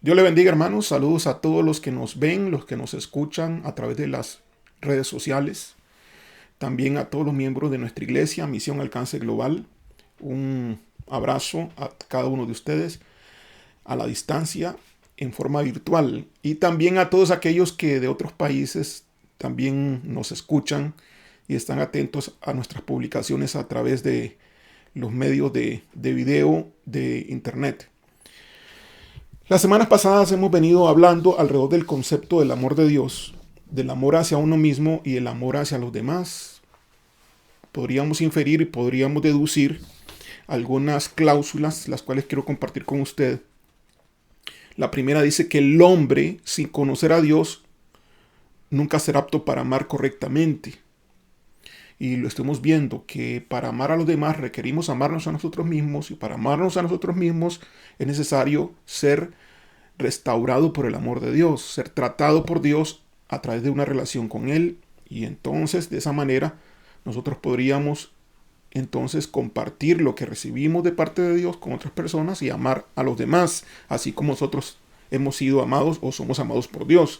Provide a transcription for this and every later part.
Dios le bendiga, hermanos. Saludos a todos los que nos ven, los que nos escuchan a través de las redes sociales. También a todos los miembros de nuestra iglesia, Misión Alcance Global. Un abrazo a cada uno de ustedes a la distancia, en forma virtual. Y también a todos aquellos que de otros países también nos escuchan y están atentos a nuestras publicaciones a través de los medios de video de internet. Las semanas pasadas hemos venido hablando alrededor del concepto del amor de Dios, del amor hacia uno mismo y el amor hacia los demás. Podríamos inferir y podríamos deducir algunas cláusulas, las cuales quiero compartir con usted. La primera dice que el hombre, sin conocer a Dios, nunca será apto para amar correctamente. Y lo estamos viendo, que para amar a los demás requerimos amarnos a nosotros mismos, y para amarnos a nosotros mismos es necesario ser restaurado por el amor de Dios, ser tratado por Dios a través de una relación con Él. Y entonces de esa manera nosotros podríamos entonces compartir lo que recibimos de parte de Dios con otras personas y amar a los demás, así como nosotros hemos sido amados o somos amados por Dios.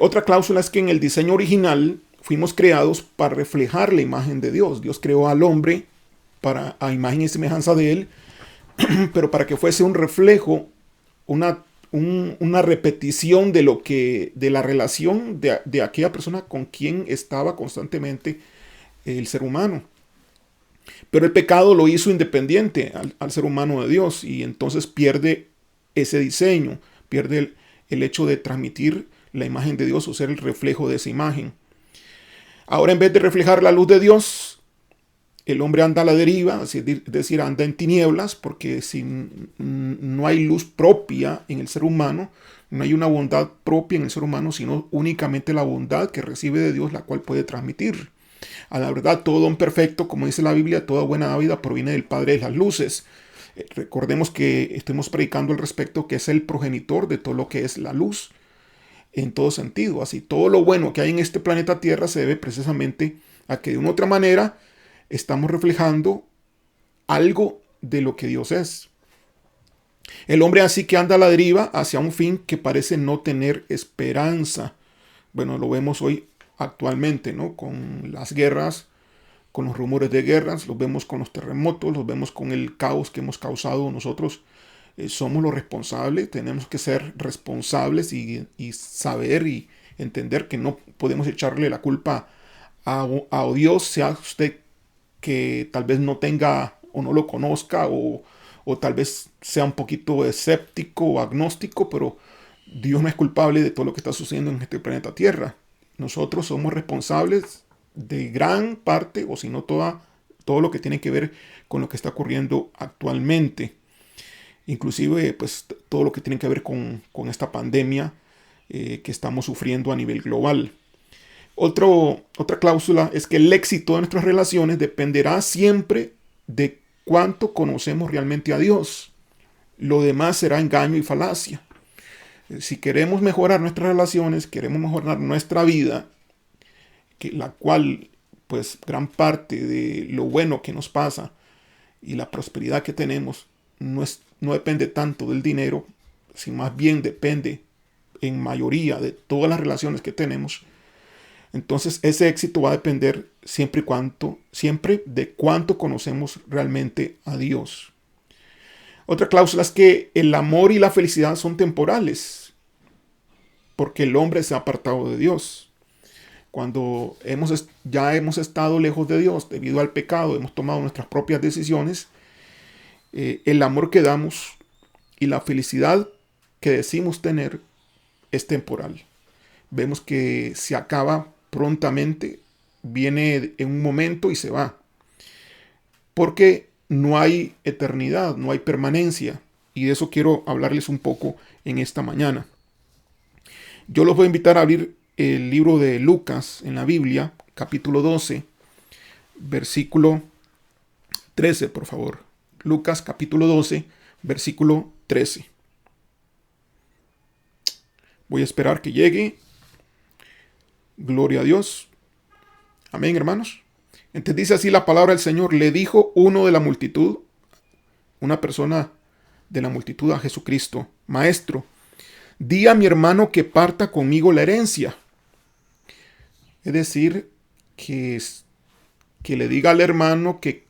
Otra cláusula es que en el diseño original fuimos creados para reflejar la imagen de Dios. Dios creó al hombre a imagen y semejanza de Él, pero para que fuese un reflejo, una repetición de la relación de aquella persona con quien estaba constantemente el ser humano. Pero el pecado lo hizo independiente al ser humano de Dios, y entonces pierde ese diseño, pierde el hecho de transmitir la imagen de Dios o ser el reflejo de esa imagen. Ahora, en vez de reflejar la luz de Dios, el hombre anda a la deriva, es decir, anda en tinieblas, porque si no hay luz propia en el ser humano, no hay una bondad propia en el ser humano, sino únicamente la bondad que recibe de Dios, la cual puede transmitir. A la verdad, todo don perfecto, como dice la Biblia, toda buena dávida proviene del Padre de las luces. Recordemos que estamos predicando al respecto, que es el progenitor de todo lo que es la luz, en todo sentido. Así, todo lo bueno que hay en este planeta Tierra se debe precisamente a que de una u otra manera estamos reflejando algo de lo que Dios es. El hombre así que anda a la deriva hacia un fin que parece no tener esperanza. Bueno, lo vemos hoy actualmente, ¿no? Con las guerras, con los rumores de guerras, los vemos con los terremotos, los vemos con el caos que hemos causado nosotros. Somos los responsables, tenemos que ser responsables y saber y entender que no podemos echarle la culpa a Dios, sea usted que tal vez no tenga o no lo conozca, o tal vez sea un poquito escéptico o agnóstico, pero Dios no es culpable de todo lo que está sucediendo en este planeta Tierra. Nosotros somos responsables de gran parte, o si no todo lo que tiene que ver con lo que está ocurriendo actualmente. Inclusive pues todo lo que tiene que ver con esta pandemia que estamos sufriendo a nivel global. Otra cláusula es que el éxito de nuestras relaciones dependerá siempre de cuánto conocemos realmente a Dios. Lo demás será engaño y falacia. Si queremos mejorar nuestras relaciones, queremos mejorar nuestra vida, la cual pues gran parte de lo bueno que nos pasa y la prosperidad que tenemos no depende tanto del dinero, sino más bien depende en mayoría de todas las relaciones que tenemos. Entonces ese éxito va a depender siempre de cuánto conocemos realmente a Dios. Otra cláusula es que el amor y la felicidad son temporales, porque el hombre se ha apartado de Dios. Cuando ya hemos estado lejos de Dios debido al pecado, hemos tomado nuestras propias decisiones, el amor que damos y la felicidad que decimos tener es temporal. Vemos que se acaba prontamente, viene en un momento y se va. Porque no hay eternidad, no hay permanencia. Y de eso quiero hablarles un poco en esta mañana. Yo los voy a invitar a abrir el libro de Lucas en la Biblia, capítulo 12, versículo 13, por favor. Lucas capítulo 12, versículo 13. Voy a esperar que llegue. Gloria a Dios. Amén, hermanos. Entonces dice así la palabra del Señor. Le dijo uno de la multitud, una persona de la multitud a Jesucristo: Maestro, di a mi hermano que parta conmigo la herencia. Es decir, que le diga al hermano que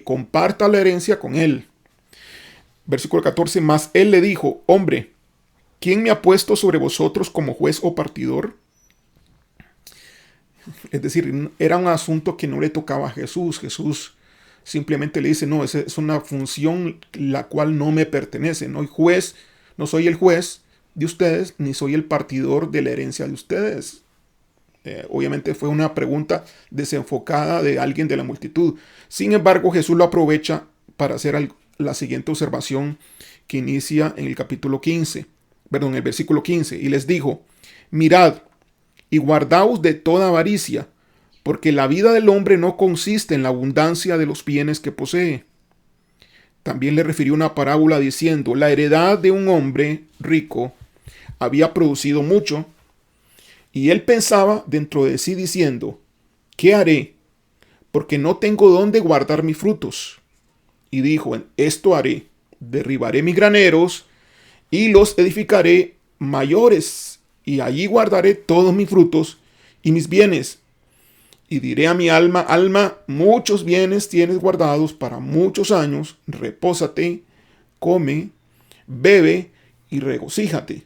comparta la herencia con él. Versículo 14, mas él le dijo: hombre, ¿quién me ha puesto sobre vosotros como juez o partidor? Es decir, era un asunto que no le tocaba a Jesús. Jesús simplemente le dice: no, esa es una función la cual no me pertenece. No soy juez, no soy el juez de ustedes, ni soy el partidor de la herencia de ustedes. Obviamente fue una pregunta desenfocada de alguien de la multitud. Sin embargo, Jesús lo aprovecha para hacer la siguiente observación que inicia en el capítulo 15, perdón, en el versículo 15, y les dijo: mirad y guardaos de toda avaricia, porque la vida del hombre no consiste en la abundancia de los bienes que posee. También le refirió una parábola diciendo: la heredad de un hombre rico había producido mucho, y él pensaba dentro de sí diciendo: ¿qué haré? Porque no tengo dónde guardar mis frutos. Y dijo: esto haré: derribaré mis graneros y los edificaré mayores, y allí guardaré todos mis frutos y mis bienes. Y diré a mi alma: alma, muchos bienes tienes guardados para muchos años, repósate, come, bebe y regocíjate.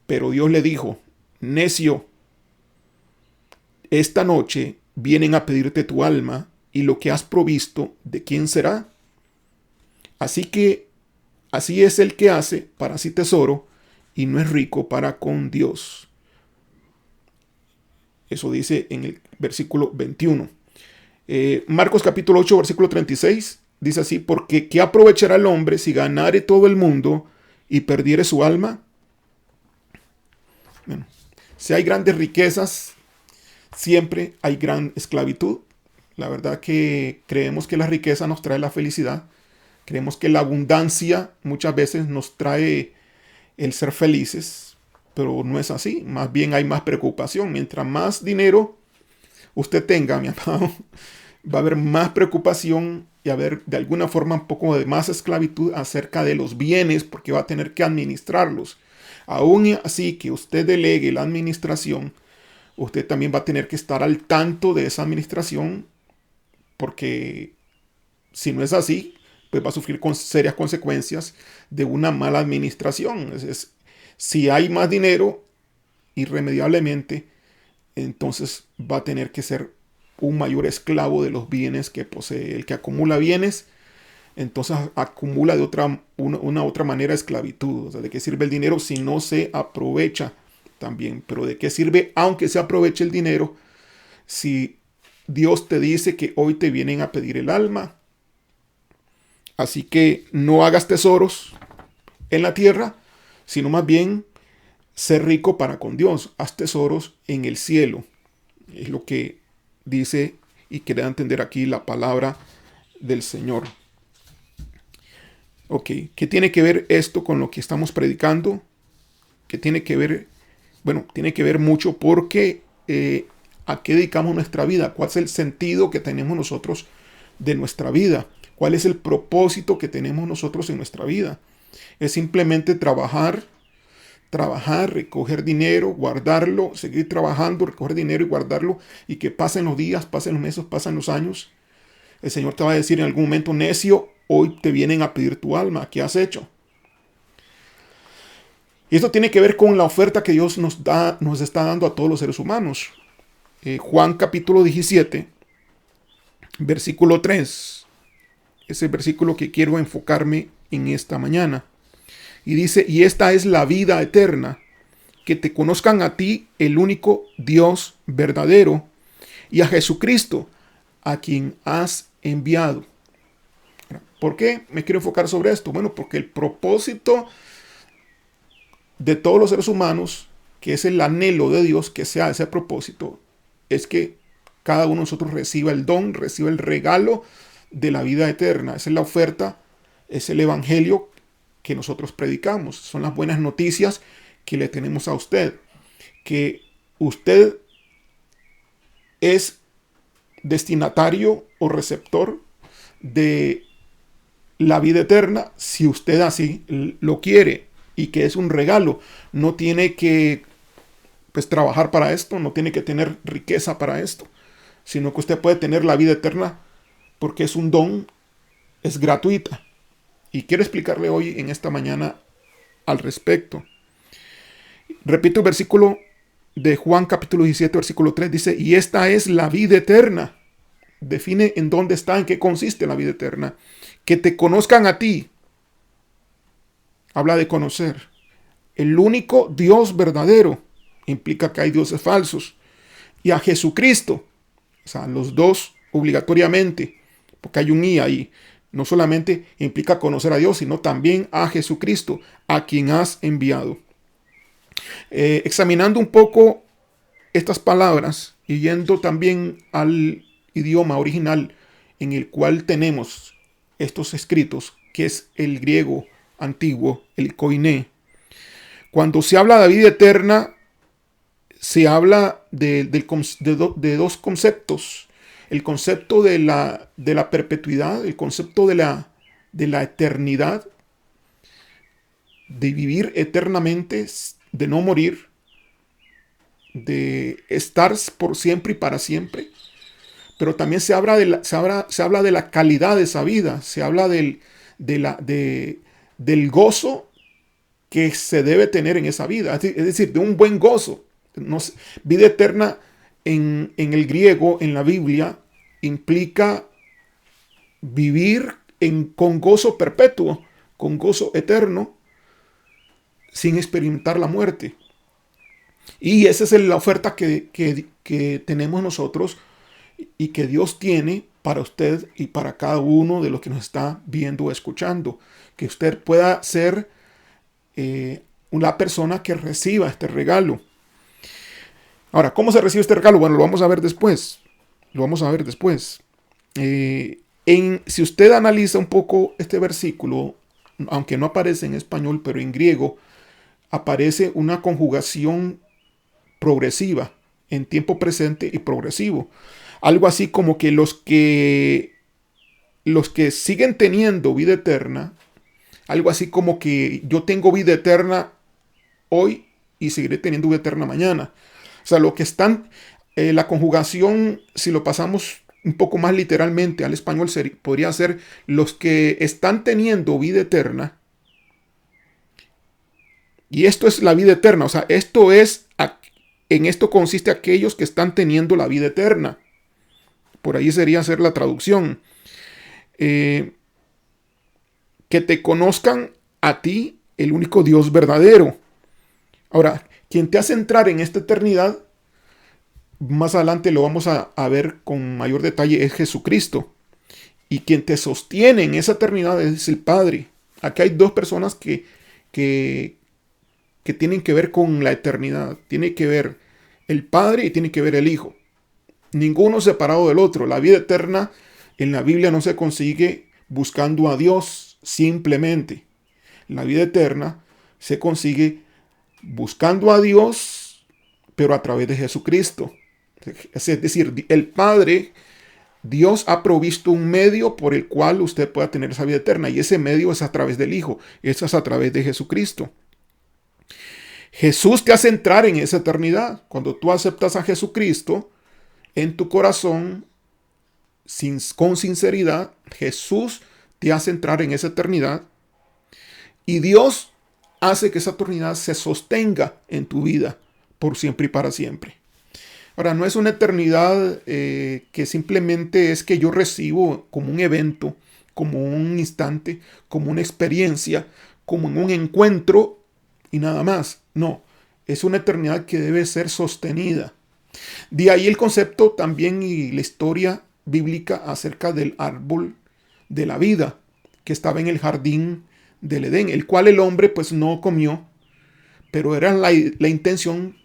Pero Dios le dijo: necio, esta noche vienen a pedirte tu alma, y lo que has provisto, ¿de quién será? Así es el que hace para sí tesoro y no es rico para con Dios. Eso dice en el versículo 21. Marcos capítulo 8, versículo 36, dice así: porque ¿qué aprovechará el hombre si ganare todo el mundo y perdiere su alma? Bueno, si hay grandes riquezas, siempre hay gran esclavitud. La verdad que creemos que la riqueza nos trae la felicidad. Creemos que la abundancia muchas veces nos trae el ser felices, pero no es así. Más bien hay más preocupación. Mientras más dinero usted tenga, mi amado, va a haber más preocupación y a haber de alguna forma un poco de más esclavitud acerca de los bienes, porque va a tener que administrarlos. Aún así que usted delegue la administración, usted también va a tener que estar al tanto de esa administración, porque si no es así, pues va a sufrir con serias consecuencias de una mala administración. Si hay más dinero, irremediablemente, entonces va a tener que ser un mayor esclavo de los bienes que posee. El que acumula bienes, entonces acumula de una otra manera esclavitud. O sea, ¿de qué sirve el dinero si no se aprovecha también? Pero ¿de qué sirve aunque se aproveche el dinero si Dios te dice que hoy te vienen a pedir el alma? Así que no hagas tesoros en la tierra, sino más bien ser rico para con Dios. Haz tesoros en el cielo. Es lo que dice y quiere entender aquí la palabra del Señor. Ok, ¿qué tiene que ver esto con lo que estamos predicando? ¿Qué tiene que ver? Bueno, tiene que ver mucho porque ¿a qué dedicamos nuestra vida? ¿Cuál es el sentido que tenemos nosotros de nuestra vida? ¿Cuál es el propósito que tenemos nosotros en nuestra vida? Es simplemente trabajar, recoger dinero, guardarlo, seguir trabajando, recoger dinero y guardarlo, y que pasen los días, pasen los meses, pasen los años. El Señor te va a decir en algún momento: necio, hoy te vienen a pedir tu alma, ¿qué has hecho? Y esto tiene que ver con la oferta que Dios nos está dando a todos los seres humanos. Juan capítulo 17, versículo 3. Es el versículo que quiero enfocarme en esta mañana. Y dice: y esta es la vida eterna, que te conozcan a ti, el único Dios verdadero, y a Jesucristo, a quien has enviado. ¿Por qué me quiero enfocar sobre esto? Bueno, porque el propósito de todos los seres humanos, que es el anhelo de Dios, que sea ese propósito, es que cada uno de nosotros reciba el don, reciba el regalo de la vida eterna. Esa es la oferta, es el evangelio que nosotros predicamos. Son las buenas noticias que le tenemos a usted, que usted es destinatario o receptor de la vida eterna si usted así lo quiere y que es un regalo. No tiene que pues trabajar para esto, no tiene que tener riqueza para esto, sino que usted puede tener la vida eterna porque es un don, es gratuita. Y quiero explicarle hoy en esta mañana al respecto. Repito el versículo de Juan capítulo 17, versículo 3, dice, y esta es la vida eterna. Define en dónde está, en qué consiste la vida eterna. Que te conozcan a ti. Habla de conocer. El único Dios verdadero. Implica que hay dioses falsos. Y a Jesucristo. O sea, los dos obligatoriamente. Porque hay un I ahí. No solamente implica conocer a Dios, sino también a Jesucristo, a quien has enviado. Examinando un poco estas palabras y yendo también al idioma original en el cual tenemos estos escritos, que es el griego antiguo, el koiné. Cuando se habla de vida eterna, se habla de dos conceptos. El concepto de la perpetuidad, el concepto de la eternidad, de vivir eternamente, de no morir, de estar por siempre y para siempre. Pero también se habla de la calidad de esa vida, se habla del gozo que se debe tener en esa vida, es decir, de un buen gozo. Vida eterna en el griego, en la Biblia, implica vivir con gozo perpetuo, con gozo eterno, sin experimentar la muerte. Y esa es la oferta que tenemos nosotros y que Dios tiene para usted y para cada uno de los que nos está viendo o escuchando. Que usted pueda ser una persona que reciba este regalo. Ahora, ¿cómo se recibe este regalo? Bueno, lo vamos a ver después. Si usted analiza un poco este versículo, aunque no aparece en español, pero en griego, aparece una conjugación progresiva, en tiempo presente y progresivo. Algo así como que los que siguen teniendo vida eterna, algo así como que yo tengo vida eterna hoy y seguiré teniendo vida eterna mañana. O sea, lo que están, la conjugación, si lo pasamos un poco más literalmente al español, podría ser los que están teniendo vida eterna. Y esto es la vida eterna. O sea, en esto consiste aquellos que están teniendo la vida eterna. Por ahí sería hacer la traducción. Que te conozcan a ti, el único Dios verdadero. Ahora, quien te hace entrar en esta eternidad, más adelante lo vamos a ver con mayor detalle, es Jesucristo. Y quien te sostiene en esa eternidad es el Padre. Aquí hay dos personas que tienen que ver con la eternidad. Tiene que ver el Padre y tiene que ver el Hijo. Ninguno separado del otro. La vida eterna en la Biblia no se consigue buscando a Dios simplemente. La vida eterna se consigue buscando a Dios, pero a través de Jesucristo. Es decir, el Padre, Dios ha provisto un medio por el cual usted pueda tener esa vida eterna. Y ese medio es a través del Hijo. Eso es a través de Jesucristo. Jesús te hace entrar en esa eternidad. Cuando tú aceptas a Jesucristo en tu corazón, con sinceridad, Jesús te hace entrar en esa eternidad. Y Dios hace que esa eternidad se sostenga en tu vida por siempre y para siempre. Ahora, no es una eternidad que simplemente es que yo recibo como un evento, como un instante, como una experiencia, como en un encuentro y nada más. No, es una eternidad que debe ser sostenida. De ahí el concepto también y la historia bíblica acerca del árbol de la vida que estaba en el jardín del Edén, el cual el hombre pues no comió, pero era la intención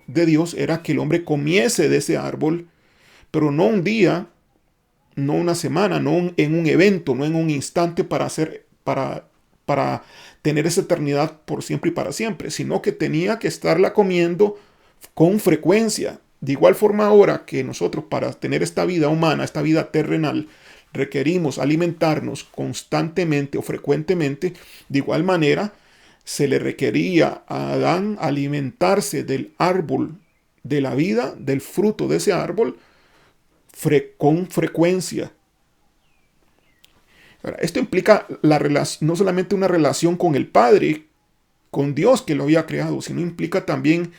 de Dios era que el hombre comiese de ese árbol, pero no un día, no una semana, no en un evento, no en un instante para tener esa eternidad por siempre y para siempre, sino que tenía que estarla comiendo con frecuencia. De igual forma ahora que nosotros para tener esta vida humana, esta vida terrenal, requerimos alimentarnos constantemente o frecuentemente, de igual manera se le requería a Adán alimentarse del árbol de la vida, del fruto de ese árbol, con frecuencia. Ahora, esto implica no solamente una relación con el Padre, con Dios que lo había creado, sino implica también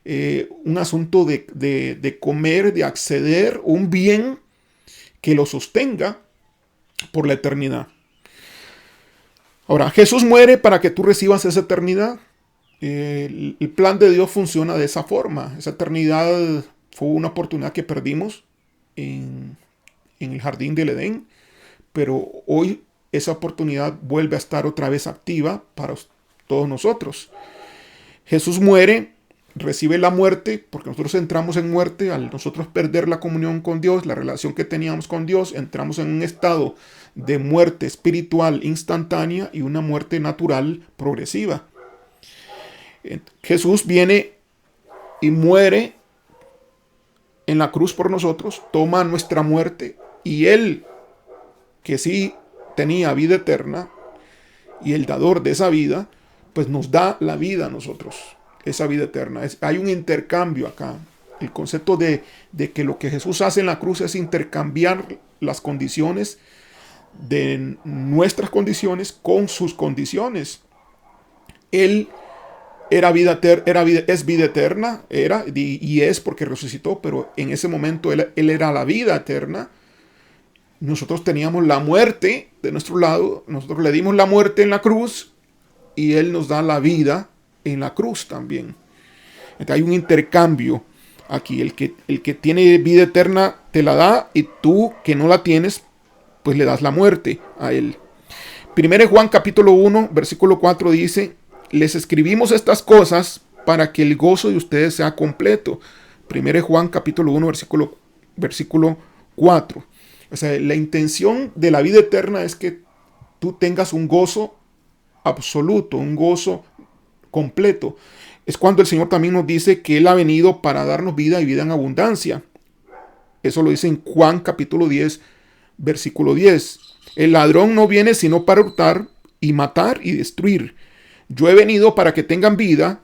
un asunto de comer, de acceder, un bien que lo sostenga por la eternidad. Ahora, Jesús muere para que tú recibas esa eternidad. El plan de Dios funciona de esa forma. Esa eternidad fue una oportunidad que perdimos en el jardín del Edén, pero hoy esa oportunidad vuelve a estar otra vez activa para todos nosotros. Jesús muere, recibe la muerte, porque nosotros entramos en muerte al nosotros perder la comunión con Dios, la relación que teníamos con Dios, entramos en un estado de muerte espiritual instantánea y una muerte natural progresiva. Jesús viene y muere en la cruz por nosotros, toma nuestra muerte, y Él, que sí tenía vida eterna, y el dador de esa vida, pues nos da la vida a nosotros, esa vida eterna. Hay un intercambio acá. El concepto de que lo que Jesús hace en la cruz es intercambiar las condiciones de nuestras condiciones con sus condiciones. Él es vida eterna, y es porque resucitó, pero en ese momento él era la vida eterna. Nosotros teníamos la muerte de nuestro lado, nosotros le dimos la muerte en la cruz y Él nos da la vida en la cruz también. Entonces hay un intercambio aquí. El que tiene vida eterna te la da, y tú que no la tienes, pues le das la muerte a Él. 1 Juan capítulo 1, versículo 4 dice: les escribimos estas cosas para que el gozo de ustedes sea completo. 1 Juan capítulo 1, versículo 4. O sea, la intención de la vida eterna es que tú tengas un gozo absoluto, un gozo completo. Es cuando el Señor también nos dice que Él ha venido para darnos vida y vida en abundancia. Eso lo dice en Juan capítulo 10, versículo 10. El ladrón no viene sino para hurtar y matar y destruir. Yo he venido para que tengan vida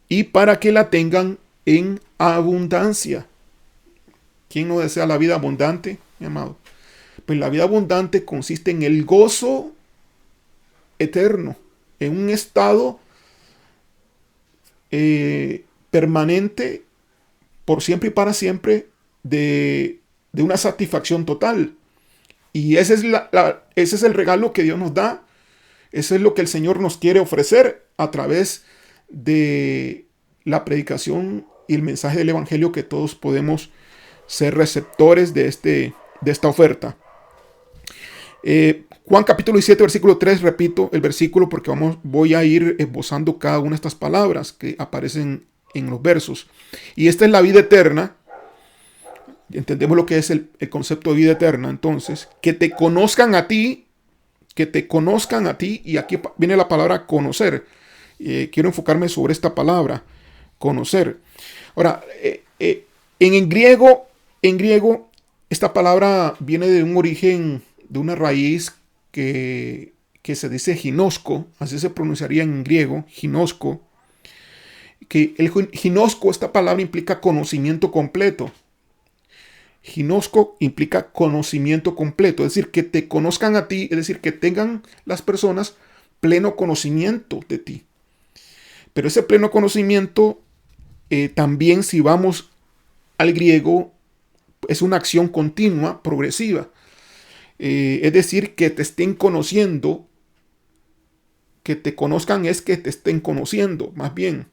y para que la tengan en abundancia. ¿Quién no desea la vida abundante, mi amado? Pues la vida abundante consiste en el gozo eterno, en un estado permanente, por siempre y para siempre, de una satisfacción total. Y ese es el regalo que Dios nos da. Eso es lo que el Señor nos quiere ofrecer a través de la predicación y el mensaje del Evangelio, que todos podemos ser receptores de esta oferta. Juan capítulo 17, versículo 3, repito el versículo porque voy a ir esbozando cada una de estas palabras que aparecen en los versos. Y esta es la vida eterna. Entendemos lo que es el concepto de vida eterna. Entonces, que te conozcan a ti, y aquí viene la palabra conocer. Quiero enfocarme sobre esta palabra, conocer. Ahora, en griego, esta palabra viene de un origen, de una raíz que se dice ginosco, así se pronunciaría en griego, ginosco. Que el ginosco, esta palabra implica conocimiento completo. Ginosco implica conocimiento completo, es decir, que te conozcan a ti, es decir, que tengan las personas pleno conocimiento de ti. Pero ese pleno conocimiento, también si vamos al griego, es una acción continua, progresiva. Es decir, que te estén conociendo, que te conozcan es que te estén conociendo, más bien.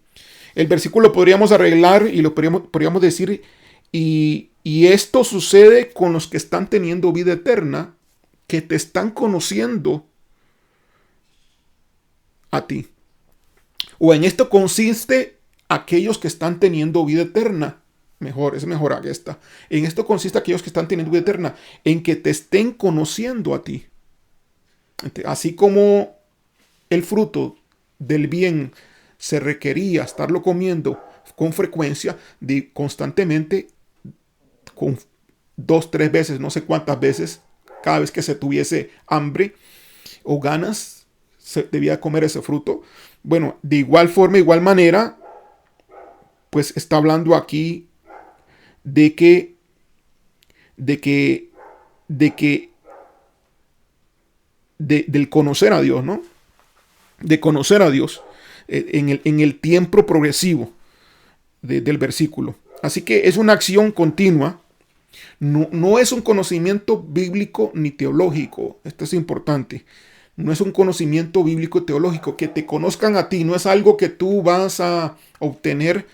El versículo podríamos arreglar y lo podríamos decir, y esto sucede con los que están teniendo vida eterna, que te están conociendo a ti. O en esto consiste aquellos que están teniendo vida eterna. Es mejor esta. En esto consiste aquellos que están teniendo vida eterna, en que te estén conociendo a ti. Así como el fruto del bien se requería estarlo comiendo con frecuencia, constantemente, con 2, 3 veces, no sé cuántas veces cada vez que se tuviese hambre o ganas, se debía comer ese fruto. Bueno, de igual forma, igual manera, pues está hablando aquí de que, de que, de que, del conocer a Dios, ¿no? De conocer a Dios en el tiempo progresivo del versículo. Así que es una acción continua. No es un conocimiento bíblico ni teológico. Esto es importante. No es un conocimiento bíblico teológico. Que te conozcan a ti no es algo que tú vas a obtener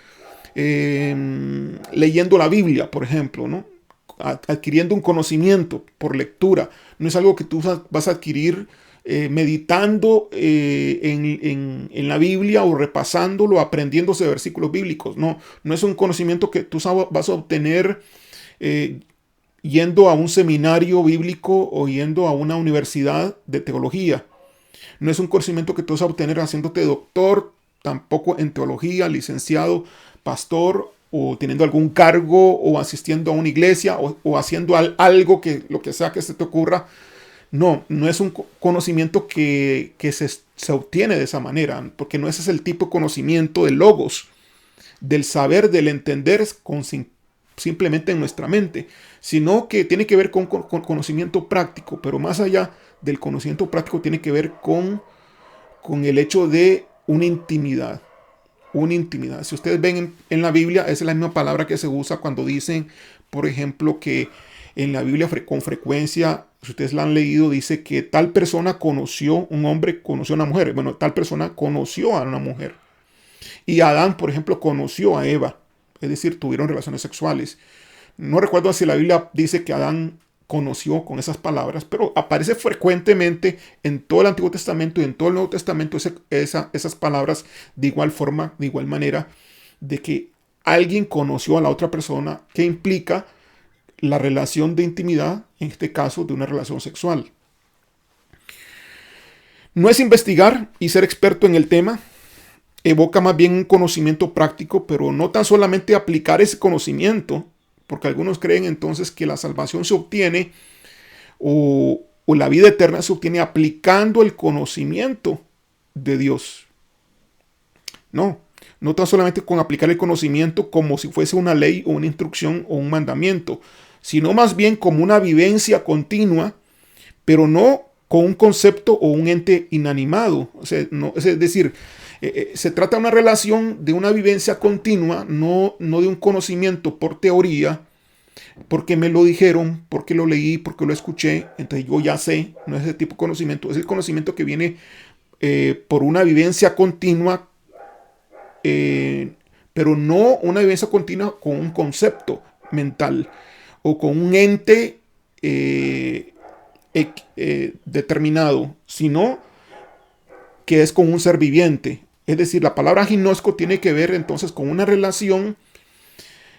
leyendo la Biblia, por ejemplo, ¿no? Adquiriendo un conocimiento por lectura. No es algo que tú vas a adquirir meditando en la Biblia o repasándolo, aprendiéndose versículos bíblicos. No es un conocimiento que tú vas a obtener yendo a un seminario bíblico o yendo a una universidad de teología. No es un conocimiento que tú vas a obtener haciéndote doctor, tampoco en teología, licenciado, pastor, o teniendo algún cargo, o asistiendo a una iglesia, o haciendo algo que lo que sea que se te ocurra. No es un conocimiento que se obtiene de esa manera, porque no ese es el tipo de conocimiento del logos, del saber, del entender simplemente en nuestra mente, sino que tiene que ver con conocimiento práctico, pero más allá del conocimiento práctico tiene que ver con el hecho de una intimidad. Una intimidad. Si ustedes ven en la Biblia, esa es la misma palabra que se usa cuando dicen, por ejemplo, que en la Biblia con frecuencia, si ustedes la han leído, dice que tal persona un hombre conoció a una mujer. Bueno, tal persona conoció a una mujer. Y Adán, por ejemplo, conoció a Eva. Es decir, tuvieron relaciones sexuales. No recuerdo si la Biblia dice que Adán conoció con esas palabras, pero aparece frecuentemente en todo el Antiguo Testamento y en todo el Nuevo Testamento esas palabras de igual forma, de igual manera, de que alguien conoció a la otra persona, que implica la relación de intimidad, en este caso de una relación sexual. No es investigar y ser experto en el tema, evoca más bien un conocimiento práctico, pero no tan solamente aplicar ese conocimiento, porque algunos creen entonces que la salvación se obtiene o la vida eterna se obtiene aplicando el conocimiento de Dios. No tan solamente con aplicar el conocimiento como si fuese una ley o una instrucción o un mandamiento, sino más bien como una vivencia continua, pero no con un concepto o un ente inanimado. O sea, es decir, se trata de una relación de una vivencia continua, no de un conocimiento por teoría, porque me lo dijeron, porque lo leí, porque lo escuché, entonces yo ya sé. No es ese tipo de conocimiento, es el conocimiento que viene por una vivencia continua, pero no una vivencia continua con un concepto mental o con un ente determinado, sino que es con un ser viviente. Es decir, la palabra ginosco tiene que ver entonces con una relación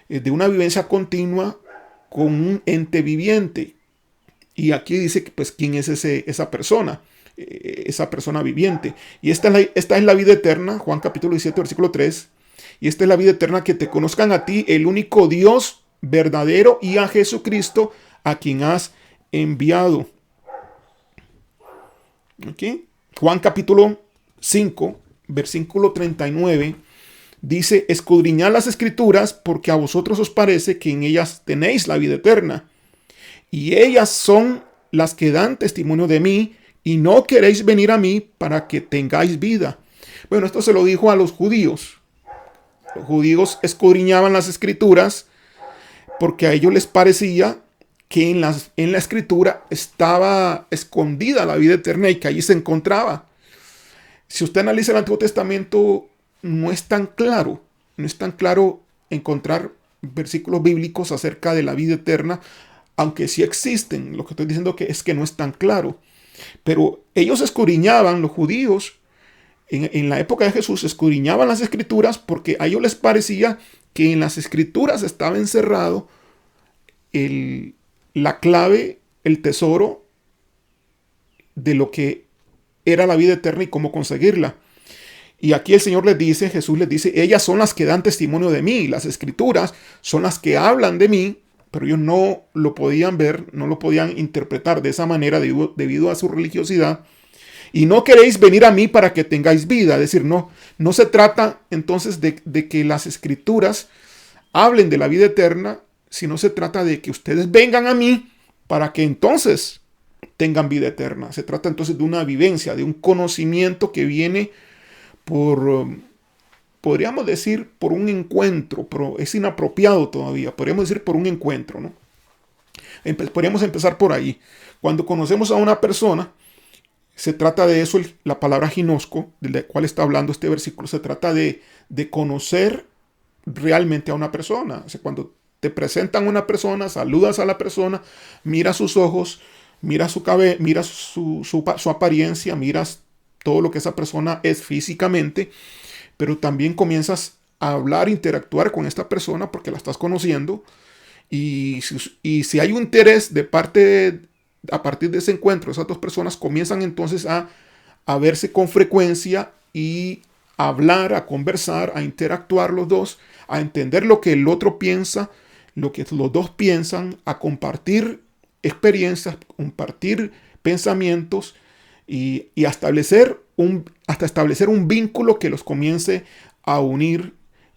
de una vivencia continua con un ente viviente. Y aquí dice que pues quién es esa persona viviente. Y esta es la vida eterna, Juan capítulo 17, versículo 3. Y esta es la vida eterna, que te conozcan a ti, el único Dios verdadero, y a Jesucristo, a quien has enviado. ¿Okay? Juan capítulo 5, versículo 39, dice: escudriñad las escrituras, porque a vosotros os parece que en ellas tenéis la vida eterna, y ellas son las que dan testimonio de mí, y no queréis venir a mí para que tengáis vida. Bueno, esto se lo dijo a los judíos. Los judíos escudriñaban las escrituras porque a ellos les parecía que en la escritura estaba escondida la vida eterna y que allí se encontraba. Si usted analiza el Antiguo Testamento, no es tan claro encontrar versículos bíblicos acerca de la vida eterna, aunque sí existen. Lo que estoy diciendo es que no es tan claro. Pero ellos escudriñaban, los judíos, en la época de Jesús, escudriñaban las escrituras porque a ellos les parecía que en las escrituras estaba encerrado la clave, el tesoro de lo que era la vida eterna y cómo conseguirla. Y aquí el Señor les dice, Jesús les dice: ellas son las que dan testimonio de mí. Las escrituras son las que hablan de mí, pero ellos no lo podían ver, no lo podían interpretar de esa manera debido a su religiosidad. Y no queréis venir a mí para que tengáis vida. Es decir, no se trata entonces de que las escrituras hablen de la vida eterna, sino se trata de que ustedes vengan a mí para que entonces tengan vida eterna. Se trata entonces de una vivencia, de un conocimiento que viene por, podríamos decir, por un encuentro, pero es inapropiado todavía. Podríamos decir por un encuentro, ¿no? Podríamos empezar por ahí. Cuando conocemos a una persona, se trata de eso, la palabra ginosco, de la cual está hablando este versículo, se trata de conocer realmente a una persona. O sea, cuando te presentan a una persona, saludas a la persona, miras sus ojos, miras su cabeza, miras su apariencia, miras todo lo que esa persona es físicamente, pero también comienzas a hablar, interactuar con esta persona porque la estás conociendo. Y si hay un interés de parte, a partir de ese encuentro, esas dos personas comienzan entonces a verse con frecuencia y a hablar, a conversar, a interactuar los dos, a entender lo que el otro piensa, lo que los dos piensan, a compartir experiencias, compartir pensamientos y hasta establecer un vínculo que los comience a unir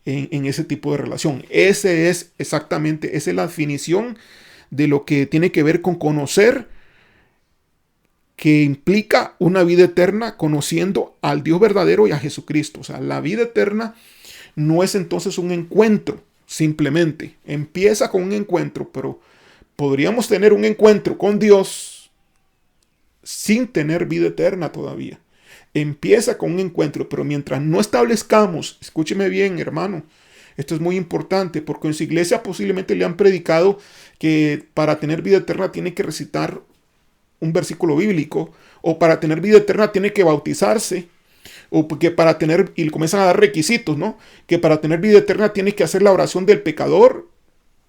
en ese tipo de relación. Esa es la definición de lo que tiene que ver con conocer, que implica una vida eterna conociendo al Dios verdadero y a Jesucristo. O sea, la vida eterna no es entonces un encuentro, simplemente. Empieza con un encuentro, pero podríamos tener un encuentro con Dios sin tener vida eterna todavía. Empieza con un encuentro, pero mientras no establezcamos, escúcheme bien, hermano, esto es muy importante, porque en su iglesia posiblemente le han predicado que para tener vida eterna tiene que recitar un versículo bíblico, o para tener vida eterna tiene que bautizarse, o que para tener, y le comienzan a dar requisitos, ¿no? Que para tener vida eterna tiene que hacer la oración del pecador,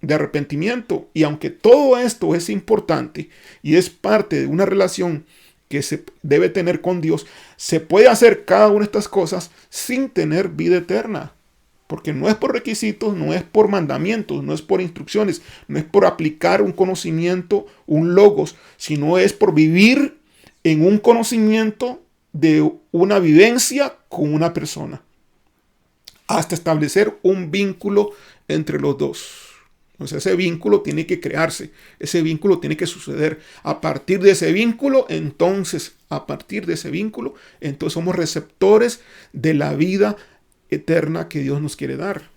de arrepentimiento. Y aunque todo esto es importante y es parte de una relación que se debe tener con Dios, se puede hacer cada una de estas cosas sin tener vida eterna. Porque no es por requisitos, no es por mandamientos, no es por instrucciones, no es por aplicar un conocimiento, un logos, sino es por vivir en un conocimiento de una vivencia con una persona, hasta establecer un vínculo entre los dos. Entonces ese vínculo tiene que crearse, ese vínculo tiene que suceder. A partir de ese vínculo, entonces somos receptores de la vida eterna que Dios nos quiere dar.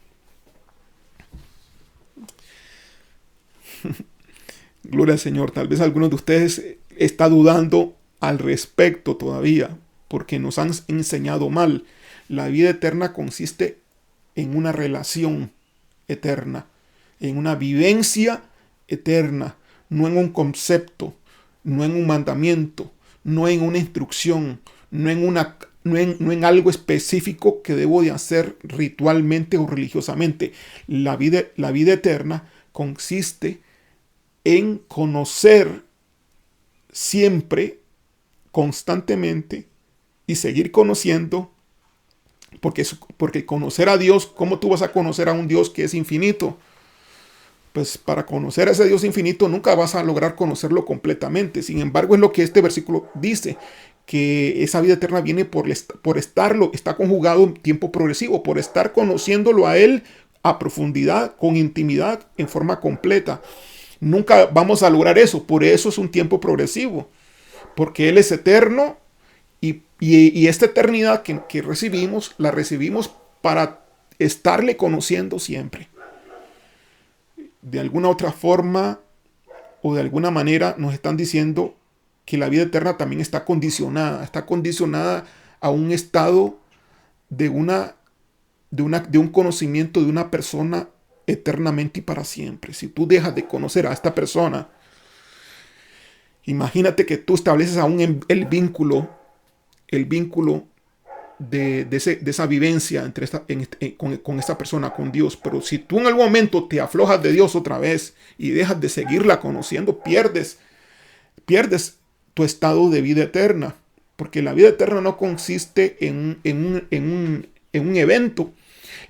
Gloria al Señor. Tal vez algunos de ustedes está dudando al respecto todavía, porque nos han enseñado mal. La vida eterna consiste en una relación eterna, en una vivencia eterna, no en un concepto, no en un mandamiento, no en una instrucción, no en algo específico que debo de hacer ritualmente o religiosamente. La vida eterna consiste en conocer siempre, constantemente, y seguir conociendo, porque conocer a Dios, ¿cómo tú vas a conocer a un Dios que es infinito? Pues para conocer a ese Dios infinito nunca vas a lograr conocerlo completamente. Sin embargo, es lo que este versículo dice, que esa vida eterna viene está conjugado en tiempo progresivo, por estar conociéndolo a Él a profundidad, con intimidad, en forma completa. Nunca vamos a lograr eso, por eso es un tiempo progresivo, porque Él es eterno y esta eternidad que recibimos, la recibimos para estarle conociendo siempre. De alguna otra forma o de alguna manera nos están diciendo que la vida eterna también está condicionada a un estado de un conocimiento de una persona eternamente y para siempre. Si tú dejas de conocer a esta persona, imagínate que tú estableces aún el vínculo de esa vivencia con esta persona, con Dios. Pero si tú en algún momento te aflojas de Dios otra vez y dejas de seguirla conociendo, pierdes tu estado de vida eterna. Porque la vida eterna no consiste en un evento.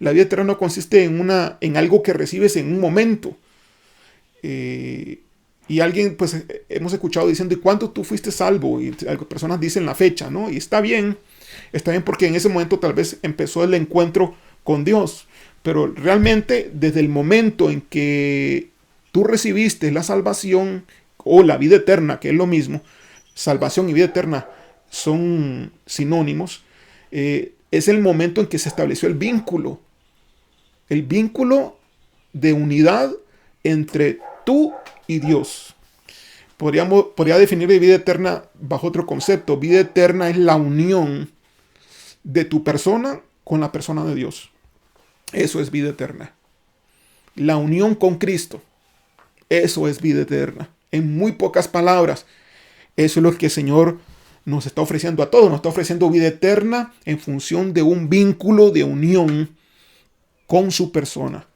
La vida eterna no consiste en algo que recibes en un momento. Y alguien, pues hemos escuchado diciendo, ¿y cuánto tú fuiste salvo? Y personas dicen la fecha, ¿no? Y está bien porque en ese momento tal vez empezó el encuentro con Dios. Pero realmente desde el momento en que tú recibiste la salvación o la vida eterna, que es lo mismo, salvación y vida eterna son sinónimos, es el momento en que se estableció el vínculo de unidad entre tú y Dios. Podría definir de vida eterna bajo otro concepto. Vida eterna es la unión de tu persona con la persona de Dios. Eso es vida eterna. La unión con Cristo. Eso es vida eterna. En muy pocas palabras, eso es lo que el Señor nos está ofreciendo a todos. Nos está ofreciendo vida eterna en función de un vínculo de unión con su persona.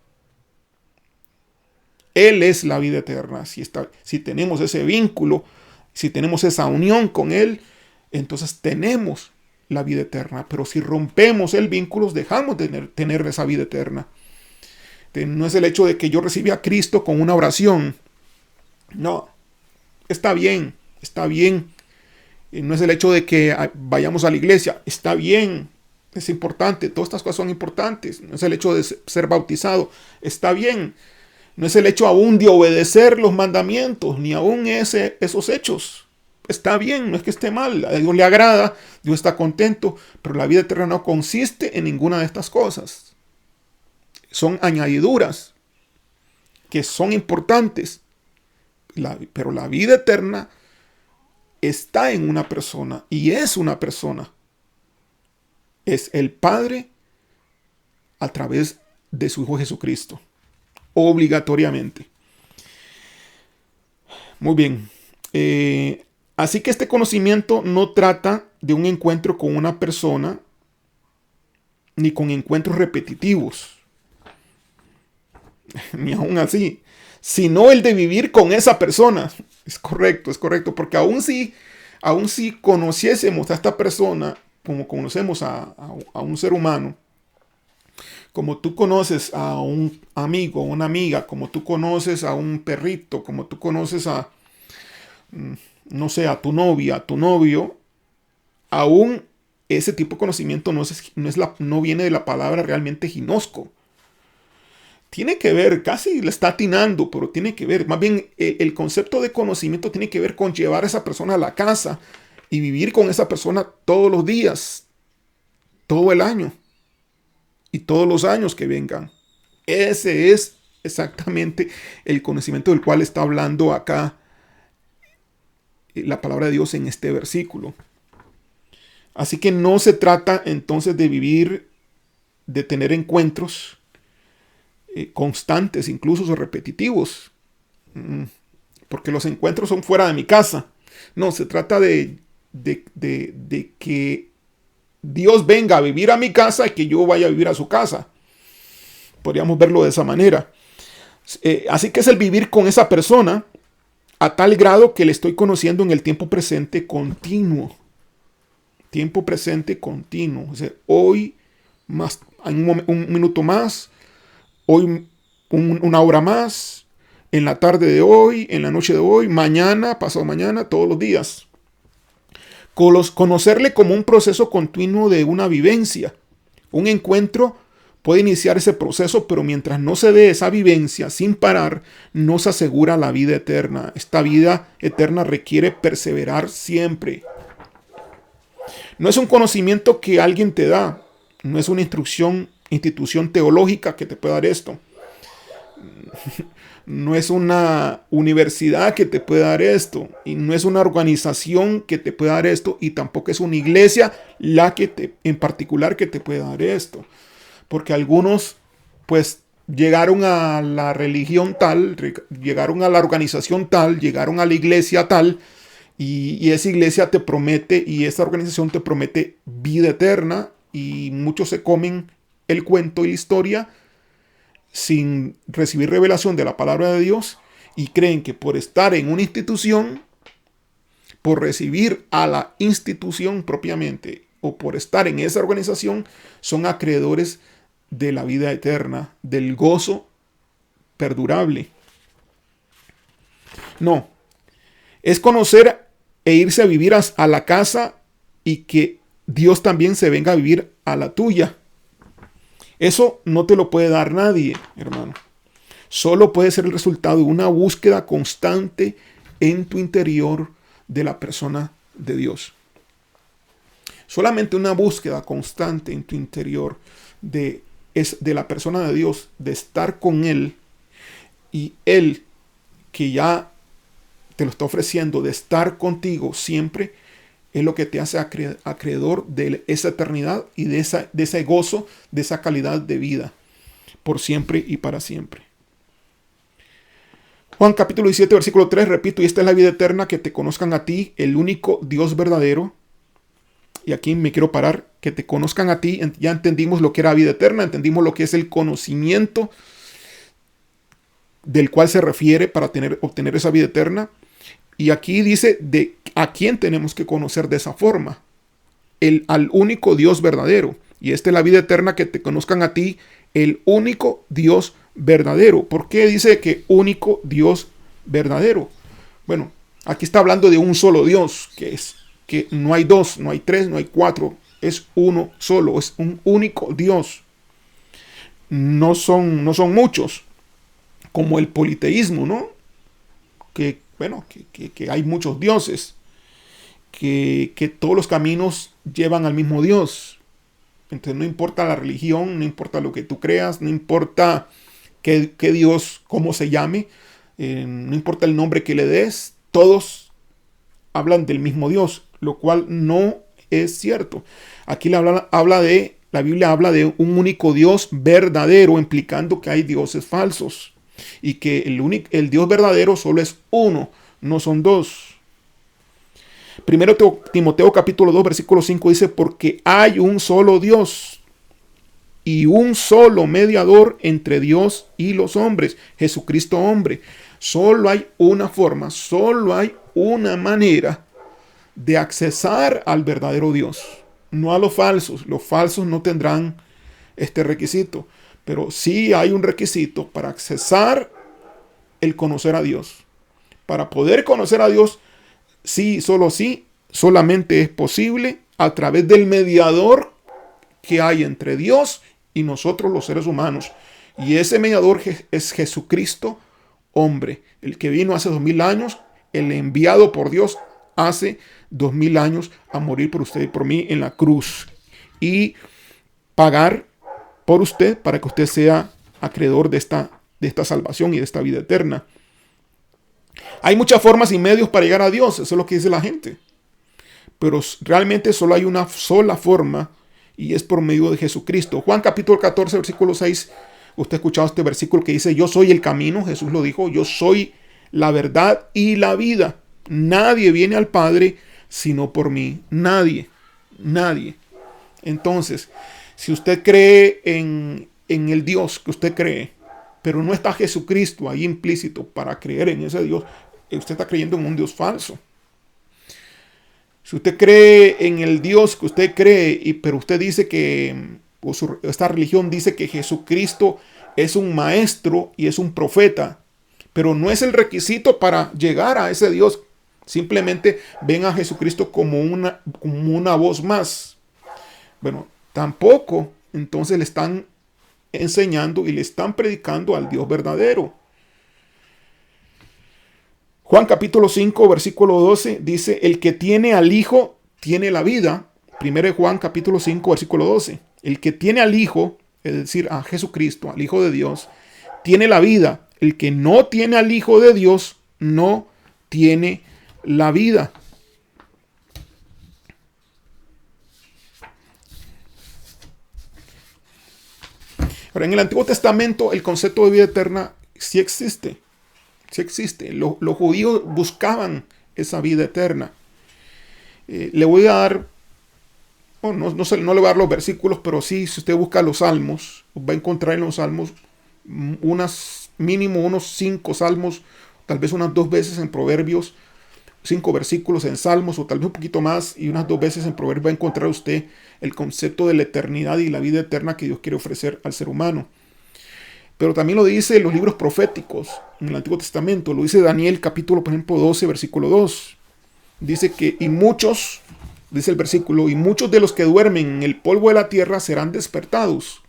Él es la vida eterna. Si tenemos ese vínculo, si tenemos esa unión con Él, entonces tenemos la vida eterna. Pero si rompemos el vínculo, dejamos de tener esa vida eterna. No es el hecho de que yo recibí a Cristo con una oración. No, está bien, está bien. No es el hecho de que vayamos a la iglesia. Está bien, es importante. Todas estas cosas son importantes. No es el hecho de ser bautizado. Está bien. No es el hecho aún de obedecer los mandamientos, ni aún esos hechos. Está bien, no es que esté mal. A Dios le agrada, Dios está contento. Pero la vida eterna no consiste en ninguna de estas cosas. Son añadiduras que son importantes. Pero la vida eterna está en una persona y es una persona. Es el Padre a través de su Hijo Jesucristo. Obligatoriamente. Muy bien. Así que este conocimiento no trata de un encuentro con una persona ni con encuentros repetitivos. Ni aún así. Sino el de vivir con esa persona. Es correcto, porque aún si conociésemos a esta persona como conocemos a un ser humano, como tú conoces a un amigo, una amiga, como tú conoces a un perrito, como tú conoces a, no sé, a tu novia, a tu novio, aún ese tipo de conocimiento no viene de la palabra realmente ginosco. Tiene que ver, casi le está atinando, pero tiene que ver, más bien el concepto de conocimiento tiene que ver con llevar a esa persona a la casa y vivir con esa persona todos los días, todo el año y todos los años que vengan. Ese es exactamente el conocimiento del cual está hablando acá la palabra de Dios en este versículo. Así que no se trata entonces de vivir, de tener encuentros constantes, incluso repetitivos, porque los encuentros son fuera de mi casa. No, se trata de que Dios venga a vivir a mi casa y que yo vaya a vivir a su casa. Podríamos verlo de esa manera. Así que es el vivir con esa persona a tal grado que le estoy conociendo en el tiempo presente continuo. Tiempo presente continuo. O sea, hoy más, un minuto más, hoy una hora más, en la tarde de hoy, en la noche de hoy, mañana, pasado mañana, todos los días. Conocerle como un proceso continuo de una vivencia. Un encuentro puede iniciar ese proceso, pero mientras no se dé esa vivencia sin parar, no se asegura la vida eterna. Esta vida eterna requiere perseverar siempre. No es un conocimiento que alguien te da, no es una institución teológica que te puede dar esto. No es una universidad que te pueda dar esto, y no es una organización que te pueda dar esto, y tampoco es una iglesia en particular que te pueda dar esto. Porque algunos pues llegaron a la religión tal, llegaron a la organización tal, llegaron a la iglesia tal, y esa iglesia te promete, y esa organización te promete vida eterna, y muchos se comen el cuento y la historia sin recibir revelación de la palabra de Dios, y creen que por estar en una institución, por recibir a la institución propiamente, o por estar en esa organización, son acreedores de la vida eterna, del gozo perdurable. No, es conocer e irse a vivir a la casa y que Dios también se venga a vivir a la tuya. Eso no te lo puede dar nadie, hermano. Solo puede ser el resultado de una búsqueda constante en tu interior de la persona de Dios. Solamente una búsqueda constante en tu interior de la persona de Dios, de estar con Él, y Él que ya te lo está ofreciendo, de estar contigo siempre, es lo que te hace acreedor de esa eternidad y de ese gozo, de esa calidad de vida, por siempre y para siempre. Juan capítulo 17, versículo 3, repito, y esta es la vida eterna, que te conozcan a ti, el único Dios verdadero. Y aquí me quiero parar, que te conozcan a ti. Ya entendimos lo que era vida eterna, entendimos lo que es el conocimiento del cual se refiere para obtener esa vida eterna. Y aquí dice de a quién tenemos que conocer de esa forma. Al único Dios verdadero. Y esta es la vida eterna, que te conozcan a ti, el único Dios verdadero. ¿Por qué dice que único Dios verdadero? Bueno, aquí está hablando de un solo Dios, que no hay dos, no hay tres, no hay cuatro. Es uno solo, es un único Dios. No son muchos, como el politeísmo, ¿no? Que hay muchos dioses, que todos los caminos llevan al mismo Dios. Entonces no importa la religión, no importa lo que tú creas, no importa qué Dios, cómo se llame, no importa el nombre que le des, todos hablan del mismo Dios, lo cual no es cierto. Aquí la Biblia habla de un único Dios verdadero, implicando que hay dioses falsos. Y que el Dios verdadero solo es uno, no son dos. Primero Timoteo capítulo 2, versículo 5 dice, porque hay un solo Dios y un solo mediador entre Dios y los hombres, Jesucristo hombre. Solo hay una forma, solo hay una manera de accesar al verdadero Dios, no a los falsos. Los falsos no tendrán este requisito. Pero sí hay un requisito para accesar el conocer a Dios. Para poder conocer a Dios, solamente es posible a través del mediador que hay entre Dios y nosotros los seres humanos. Y ese mediador es Jesucristo, hombre, el que vino hace 2000 años, el enviado por Dios hace 2000 años a morir por usted y por mí en la cruz. Y pagar por usted, para que usted sea acreedor de esta salvación y de esta vida eterna. Hay muchas formas y medios para llegar a Dios, eso es lo que dice la gente. Pero realmente solo hay una sola forma, y es por medio de Jesucristo. Juan capítulo 14, versículo 6, usted ha escuchado este versículo que dice, yo soy el camino, Jesús lo dijo, yo soy la verdad y la vida. Nadie viene al Padre sino por mí. Nadie. Entonces, si usted cree en el Dios que usted cree, pero no está Jesucristo ahí implícito para creer en ese Dios, usted está creyendo en un Dios falso. Si usted cree en el Dios que usted cree, pero usted dice esta religión dice que Jesucristo es un maestro y es un profeta, pero no es el requisito para llegar a ese Dios. Simplemente ven a Jesucristo como una voz más. Bueno, tampoco entonces le están enseñando y le están predicando al Dios verdadero. Juan capítulo 5, versículo 12 dice, el que tiene al Hijo tiene la vida. Primero Juan capítulo 5, versículo 12. El que tiene al Hijo, es decir, a Jesucristo, al Hijo de Dios, tiene la vida. El que no tiene al Hijo de Dios no tiene la vida. Ahora, en el Antiguo Testamento el concepto de vida eterna sí existe. Sí existe. Los judíos buscaban esa vida eterna. Le voy a dar, no le voy a dar los versículos, pero sí, si usted busca los salmos, va a encontrar en los salmos mínimo unos 5 salmos, tal vez unas 2 veces en Proverbios, 5 versículos en Salmos, o tal vez un poquito más, y unas 2 veces en Proverbios va a encontrar usted el concepto de la eternidad y la vida eterna que Dios quiere ofrecer al ser humano. Pero también lo dice los libros proféticos en el Antiguo Testamento. Lo dice Daniel capítulo, por ejemplo, 12, versículo 2. Dice que, y muchos, dice el versículo, y muchos de los que duermen en el polvo de la tierra serán despertados,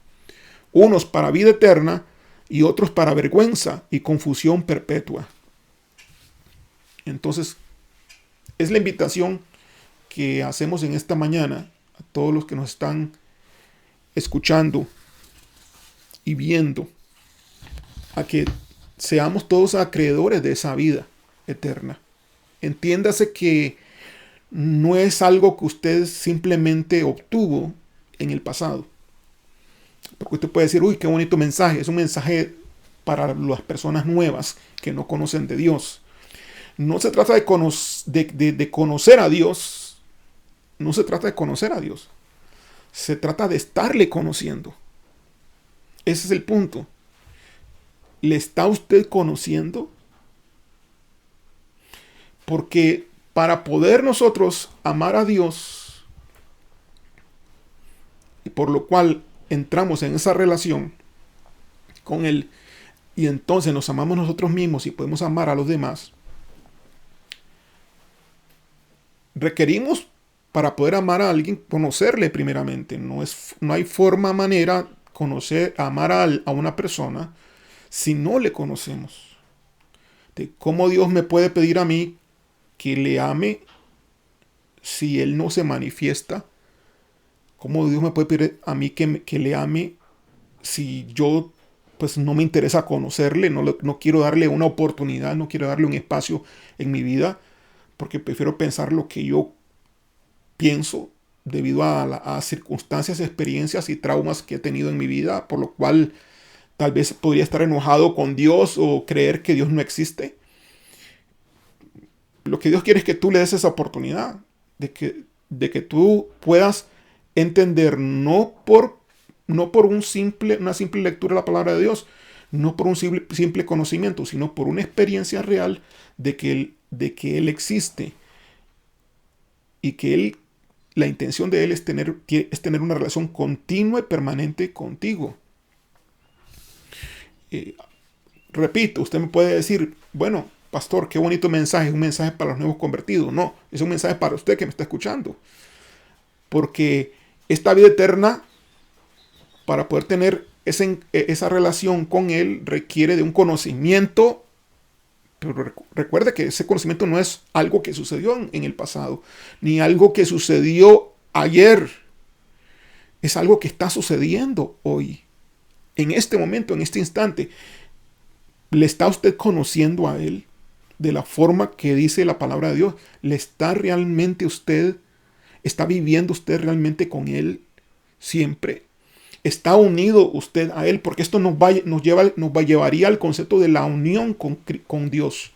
unos para vida eterna y otros para vergüenza y confusión perpetua. Entonces, es la invitación que hacemos en esta mañana a todos los que nos están escuchando y viendo, a que seamos todos acreedores de esa vida eterna. Entiéndase que no es algo que usted simplemente obtuvo en el pasado. Porque usted puede decir, uy, qué bonito mensaje. Es un mensaje para las personas nuevas que no conocen de Dios. No se trata de conocer a Dios. No se trata de conocer a Dios. Se trata de estarle conociendo. Ese es el punto. ¿Le está usted conociendo? Porque para poder nosotros amar a Dios, y por lo cual entramos en esa relación con Él, y entonces nos amamos nosotros mismos y podemos amar a los demás, requerimos, para poder amar a alguien, conocerle primeramente. No hay forma, manera amar a una persona si no le conocemos. De cómo Dios me puede pedir a mí que le ame si Él no se manifiesta. Cómo Dios me puede pedir a mí que le ame si yo pues no me interesa conocerle, no quiero darle una oportunidad, no quiero darle un espacio en mi vida, porque prefiero pensar lo que yo pienso debido a circunstancias, experiencias y traumas que he tenido en mi vida, por lo cual tal vez podría estar enojado con Dios o creer que Dios no existe. Lo que Dios quiere es que tú le des esa oportunidad, de que tú puedas entender no por una simple lectura de la palabra de Dios, no por un simple conocimiento, sino por una experiencia real de que Él existe y que la intención de Él es tener una relación continua y permanente contigo. Repito, usted me puede decir, bueno, pastor, qué bonito mensaje, es un mensaje para los nuevos convertidos. No, es un mensaje para usted que me está escuchando. Porque esta vida eterna, para poder tener esa relación con Él, requiere de un conocimiento. Pero recuerde que ese conocimiento no es algo que sucedió en el pasado, ni algo que sucedió ayer. Es algo que está sucediendo hoy, en este momento, en este instante. ¿Le está usted conociendo a Él de la forma que dice la palabra de Dios? ¿Está viviendo usted realmente con Él siempre? ¿Está unido usted a Él? Porque esto nos llevaría al concepto de la unión con Dios.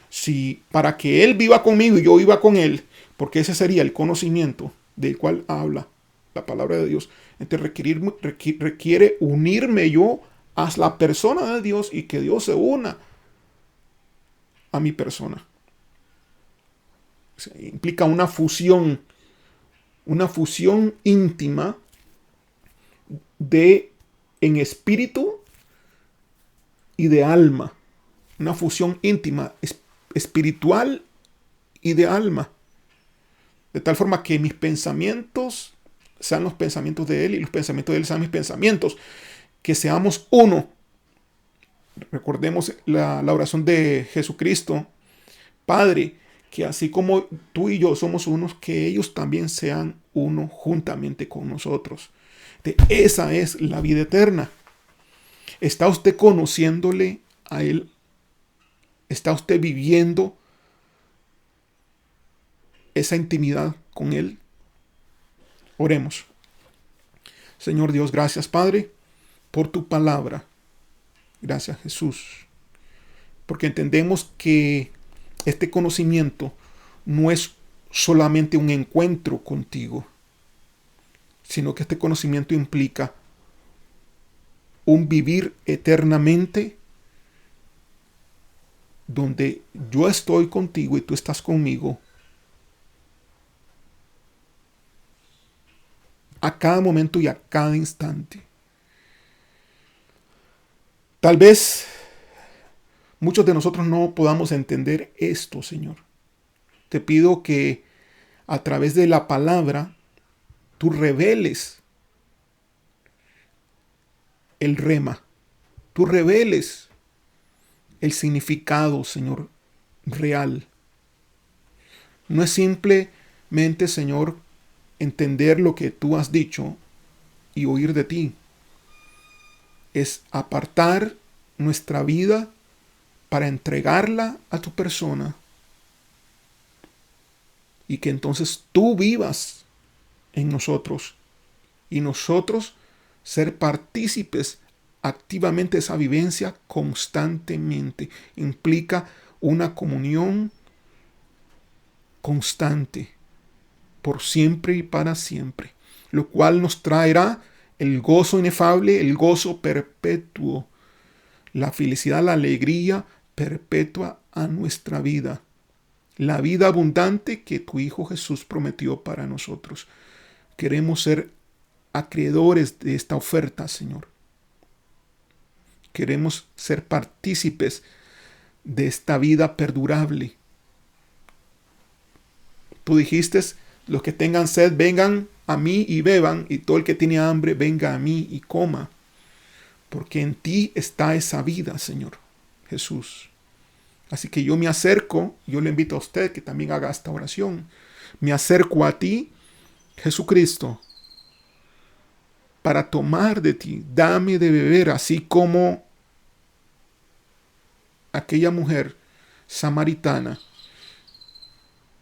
Si para que Él viva conmigo y yo viva con Él, porque ese sería el conocimiento del cual habla la palabra de Dios. Entonces requiere unirme yo a la persona de Dios y que Dios se una a mi persona. O sea, implica una fusión íntima en espíritu y de alma. Una fusión íntima, espiritual y de alma. De tal forma que mis pensamientos sean los pensamientos de Él y los pensamientos de Él sean mis pensamientos. Que seamos uno. Recordemos la oración de Jesucristo. Padre, que así como tú y yo somos unos, que ellos también sean uno juntamente con nosotros. Esa es la vida eterna. ¿Está usted conociéndole a Él? ¿Está usted viviendo esa intimidad con Él? Oremos. Señor Dios, gracias Padre por tu palabra. Gracias Jesús. Porque entendemos que este conocimiento no es solamente un encuentro contigo, sino que este conocimiento implica un vivir eternamente donde yo estoy contigo y tú estás conmigo a cada momento y a cada instante. Tal vez muchos de nosotros no podamos entender esto, Señor. Te pido que a través de la palabra tú reveles el rema, tú reveles el significado, Señor, real. No es simplemente, Señor, entender lo que tú has dicho y oír de ti. Es apartar nuestra vida para entregarla a tu persona y que entonces tú vivas en nosotros y nosotros ser partícipes activamente de esa vivencia constantemente. Implica una comunión constante por siempre y para siempre, lo cual nos traerá el gozo inefable, el gozo perpetuo, la felicidad, la alegría perpetua a nuestra vida, la vida abundante que tu Hijo Jesús prometió para nosotros. Queremos ser acreedores de esta oferta, Señor. Queremos ser partícipes de esta vida perdurable. Tú dijiste, los que tengan sed, vengan a mí y beban, y todo el que tiene hambre, venga a mí y coma. Porque en ti está esa vida, Señor Jesús. Así que yo me acerco, yo le invito a usted que también haga esta oración. Me acerco a ti, Jesucristo, para tomar de ti. Dame de beber, así como aquella mujer samaritana.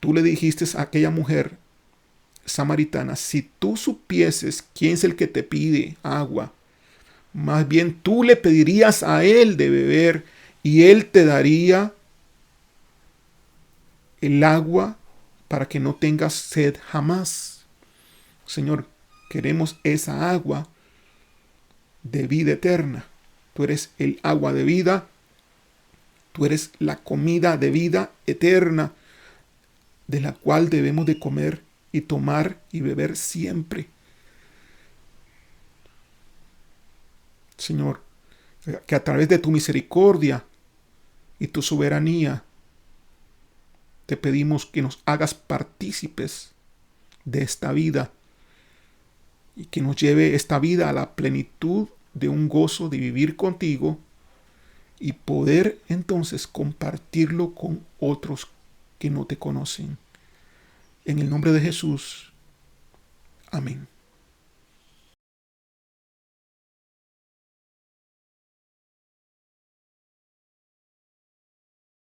Tú le dijiste a aquella mujer samaritana, si tú supieses quién es el que te pide agua, más bien tú le pedirías a él de beber y él te daría el agua para que no tengas sed jamás. Señor, queremos esa agua de vida eterna. Tú eres el agua de vida. Tú eres la comida de vida eterna, de la cual debemos de comer y tomar y beber siempre. Señor, que a través de tu misericordia y tu soberanía te pedimos que nos hagas partícipes de esta vida y que nos lleve esta vida a la plenitud de un gozo de vivir contigo y poder entonces compartirlo con otros que no te conocen. En el nombre de Jesús. Amén.